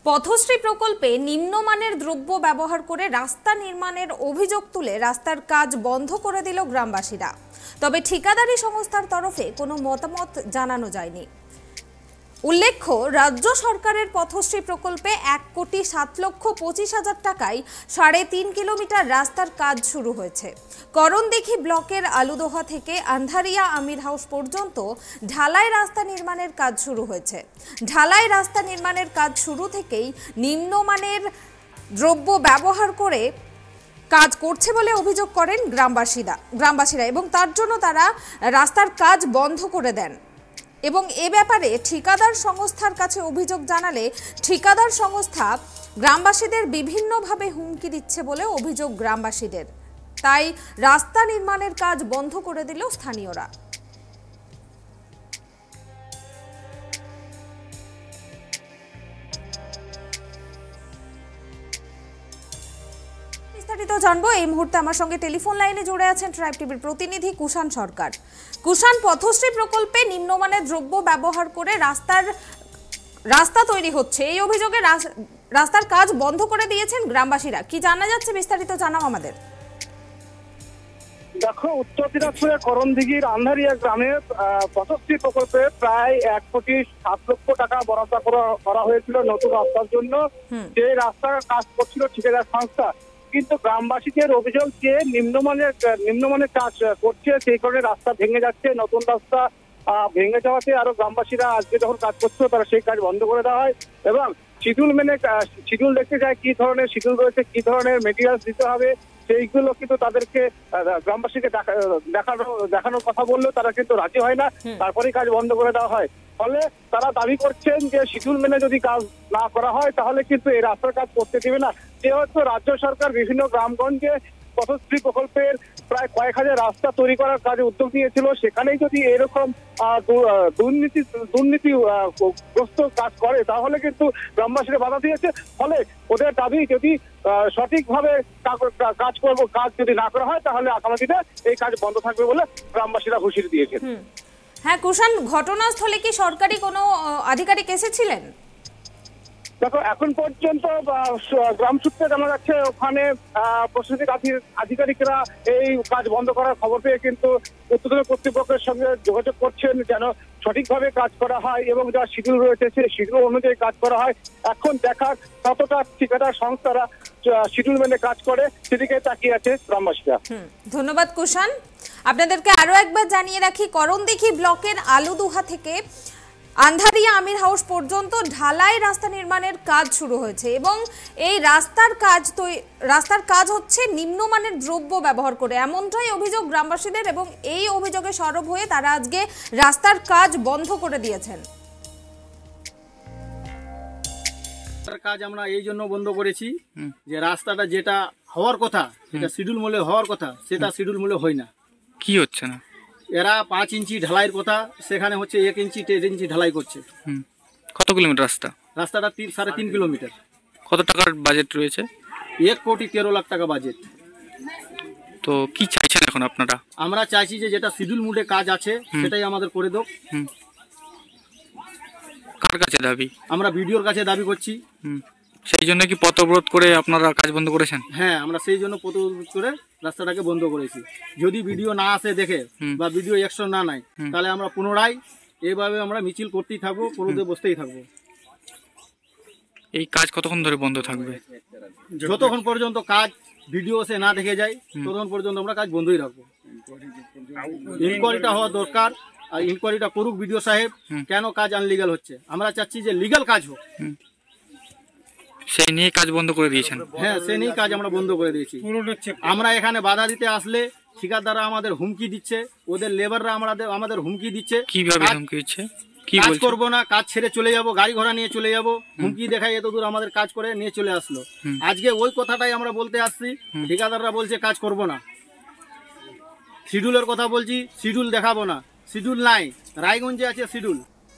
পথশ্রী প্রকল্পে নিম্নমানের দ্রব্য ব্যবহার করে রাস্তা নির্মাণের অভিযোগ তুলে রাস্তার কাজ বন্ধ করে দিল গ্রামবাসীরা। তবে ঠিকাদারি সংস্থার তরফে কোনো মতামত জানানো যায়নি। উল্লেখ্য, রাজ্য সরকারের পথশ্রী প্রকল্পে 1,07,25,000 টাকায় 3.5 কিলোমিটার রাস্তার কাজ শুরু হয়েছে। করণদিঘি ব্লকের আলুদোহা থেকে আন্ধারিয়া আমির হাউস পর্যন্ত ঢালাই রাস্তা নির্মাণের কাজ শুরু হয়েছে। ঢালাই রাস্তা নির্মাণের কাজ শুরু থেকেই নিম্নমানের দ্রব্য ব্যবহার করে কাজ করছে বলে অভিযোগ করেন গ্রামবাসীরা এবং তার জন্য তারা রাস্তার কাজ বন্ধ করে দেন। এবং এ ব্যাপারে ঠিকাদার সংস্থার কাছে অভিযোগ জানালে ঠিকাদার সংস্থা গ্রামবাসীদের বিভিন্নভাবে হুমকি দিচ্ছে বলে অভিযোগ গ্রামবাসীদের। তাই রাস্তা নির্মাণের কাজ বন্ধ করে দিল স্থানীয়রা। বিস্তারিত জানবো এই মুহূর্তে আমার সঙ্গে টেলিফোন লাইনে জুড়ে আছেন ট্রাইব টিভির প্রতিনিধি কুষাণ সরকার। কুষাণ, পথশ্রী প্রকল্পে নিম্নমানের দ্রব্য ব্যবহার করে রাস্তা তৈরি হচ্ছে, এই অভিযোগে রাস্তার কাজ বন্ধ করে দিয়েছেন গ্রামবাসীরা। কি জানা যাচ্ছে বিস্তারিত জানাও আমাদের। দেখো, উত্তর দিনাজপুরের করণদিঘির আন্ধারিয়া গ্রামে পথশ্রী প্রকল্পে প্রায় 1,07,00,000 টাকা বরাদ্দ করা হয়েছিল নতুন রাস্তার জন্য। যে রাস্তার কাজ করছিল ঠিকাদার সংস্থা, কিন্তু গ্রামবাসীদের অভিযোগ যে নিম্নমানের কাজ করছে, সেই কারণে রাস্তা ভেঙে যাচ্ছে। নতুন রাস্তা ভেঙে যাওয়াতে আরো গ্রামবাসীরা আজকে যখন কাজ করছিল তারা সেই কাজ বন্ধ করে দেওয়া হয় এবং শিডিউল দেখতে যায়, কি ধরনের শিডিউল রয়েছে, কি ধরনের মেটেরিয়ালস দিতে হবে, সেইগুলো কিন্তু তাদেরকে গ্রামবাসীকে দেখানোর কথা বললেও তারা কিন্তু রাজি হয় না। তারপরেই কাজ বন্ধ করে দেওয়া হয়। ফলে তারা দাবি করছেন যে শিডিউল মেনে যদি কাজ না করা হয় তাহলে কিন্তু এই রাস্তার কাজ করতে দেবে না। যেহেতু রাজ্য সরকার বিভিন্ন গ্রামগঞ্জে পথশ্রী প্রকল্পের প্রায় কয়েক হাজার রাস্তা তৈরি করার কাজে উদ্যোগ নিয়েছিল, সেখানেই যদি এরকম দুর্নীতিগ্রস্ত কাজ করে তাহলে কিন্তু গ্রামবাসীরা বাধা দিয়েছে। ফলে ওদের দাবি যদি সঠিকভাবে কাজ যদি না করা হয় তাহলে আগামী দিনে এই কাজ বন্ধ থাকবে বলে গ্রামবাসীরা হুঁশিয়ারি দিয়েছেন। হ্যাঁ কুষাণ, ঘটনাস্থলে কি সরকারি কোনো আধিকারিক এসেছিলেন? দেখো, এখন পর্যন্ত গ্রাম সূত্রে জানা যাচ্ছে ওখানে প্রশাসনিক আধিকারিকরা এই কাজ বন্ধ করার খবর পেয়ে কিন্তু উত্তর কর্তৃপক্ষের সঙ্গে যোগাযোগ করছেন যেন সঠিকভাবে কাজ করা হয় এবং যা শিডিউল রয়েছে সেই শিডিউল অনুযায়ী কাজ করা হয়। এখন দেখার কতটা ঠিকাদার সংস্থারা শিডিউল মেনে কাজ করে সেদিকে তাকিয়ে আছে গ্রামবাসীরা। ধন্যবাদ কুষাণ। আপনাদেরকে আরো একবার জানিয়ে রাখি, করণদিঘি ব্লকের আলুদোহা থেকে আন্ধারিয়া আমির হাউস পর্যন্ত ঢালাই রাস্তা নির্মাণের কাজ শুরু হয়েছে এবং এই রাস্তার কাজ হচ্ছে নিম্নমানের দ্রব্য ব্যবহার করে, এমনটাই অভিযোগ গ্রামবাসীদের এবং এই অভিযোগে সরব হয়ে তারা আজকে রাস্তার কাজ বন্ধ করে দিয়েছেন। কাজ আমরা এই জন্য বন্ধ করেছি যে রাস্তাটা যেটা হওয়ার কথা, যেটা শিডিউল মূল্যে হওয়ার কথা, সেটা শিডিউল মূল্যে হয় না। কি হচ্ছে না? এরা 5 ইঞ্চি ঢালাইয়ের কথা, সেখানে হচ্ছে 1 ইঞ্চি 1.5 ইঞ্চি ঢালাই করছে। কত কিলোমিটার রাস্তাটা? 3.5 কিলোমিটার। কত টাকার বাজেট রয়েছে? 1,13,00,000 টাকা বাজেট। তো কি চাইছেন এখন আপনারা? আমরা চাইছি যে যেটা শিডিউল মুডে কাজ আছে সেটাই আমাদের করে দাও। কার কাছে দাবি? আমরা ভিডিওর কাছে দাবি করছি। সেই জন্য কি পথ অবরোধ করে আপনারা কাজ বন্ধ করেছেন? হ্যাঁ, আমরা সেই জন্য পথ অবরোধ করে রাস্তাটাকে বন্ধ করেছি। যদি ভিডিও না আসে দেখে বা ভিডিও অ্যাকশন না নেয় তাহলে আমরা পুনরায় এইভাবে আমরা মিছিল করতেই থাকবো, পরোধে বসতেই থাকবো। এই কাজ কতক্ষণ ধরে বন্ধ থাকবে? যতক্ষণ পর্যন্ত কাজ ভিডিও সে না দেখে যায় ততক্ষণ পর্যন্ত আমরা কাজ বন্ধই রাখবো। ইনকোয়ারিটা হওয়া দরকার, আর ইনকোয়ারিটা করুক ভিডিও সাহেব, কেন কাজ আনলিগাল হচ্ছে। আমরা চাচ্ছি যে লিগাল কাজ হোক। সেই নিয়ে কাজ বন্ধ করে দিয়েছেন? হ্যাঁ, সেই নিয়ে কাজ আমরা বন্ধ করে দিয়েছি। আমরা এখানে বাধা দিতে আসলে ঠিকাদাররা আমাদের হুমকি দিচ্ছে, ওদের লেবাররা আমাদের হুমকি দিচ্ছে। কিভাবে হুমকি দিচ্ছে? কাজ করবো না, কাজ ছেড়ে চলে যাব, গাড়ি ঘোড়া নিয়ে চলে যাব, হুমকি দেখায় এত দূর আমাদের কাজ করে নিয়ে চলে আসলো। আজকে ওই কথাটাই আমরা বলতে আসছি। ঠিকাদাররা বলছে কাজ করব না। শিডিউলের কথা বলছি, শিডিউল দেখাবো না। শিডিউল নাই, রায়গঞ্জে আছে শিডিউল।